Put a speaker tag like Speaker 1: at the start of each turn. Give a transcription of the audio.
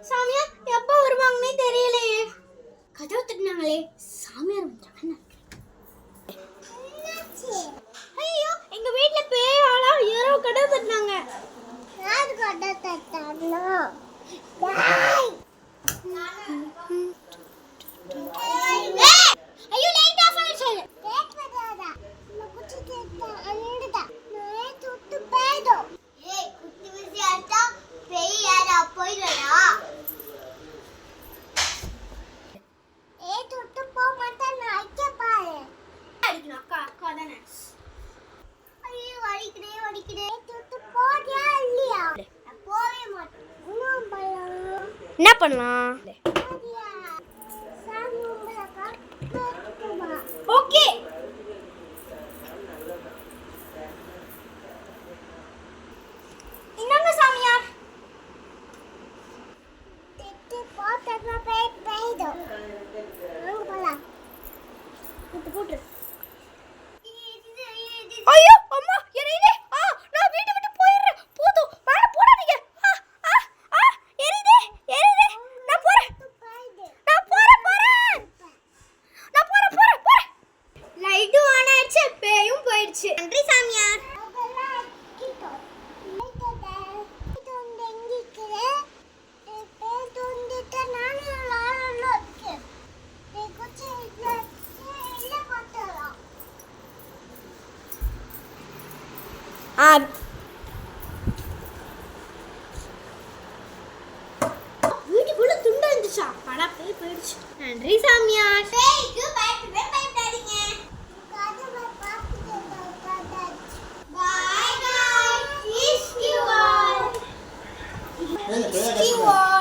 Speaker 1: சாமியார் எப்போ வருவாங்கன்னே தெரியலையே. கதவு தட்டினாங்களே, சாமியார் வந்துட்டாங்க. ஐயோ, எங்க வீட்ல பேய் ஆளா யாரோ கதவு தட்டினாங்க. யாரு கதவு தட்டானோ? ஐயோ, லைட் ஆஃப் பண்ணிச்சு. லைட் வராதா? நான் குச்சி கேட்டா அண்ணடா. நான் தொட்டு பேதோ. ஏய், குட்டி விசி அட்டா பேய் யாரா போயிடறா? ஏய், தொட்டு போ மாட்டா நான் அக்க பாரு. அடிக்கணும் அக்கா தானே. ஐயோ, வலிக்குதே. தொட்டு போறியா இல்லையா? நான் போவே மாட்டேன். என்ன பண்ணலாம்? ஓகே. இன்னங்க சாமியார். திட்டு போட்டா பேய்தோ. வாங்க போலாம். கூட்டு. ஐயோ அம்மா எரியுதே. நான் வீட்டை விட்டு போயிடுறேன். போதும், மேல போடாதீங்க. எரியுதே. நான் போறேன். லைட் ஆன் ஆயிடுச்சு, பேயும் போயிடுச்சு. நன்றி சாமியார். வீட்டுக்குள்ள துண்டா இருந்துச்சா? படா பேய் போயிடுச்சு. நன்றி சாமியார். பேய்க்கு பயப்படாதீங்க. Bye guys. Miss you all.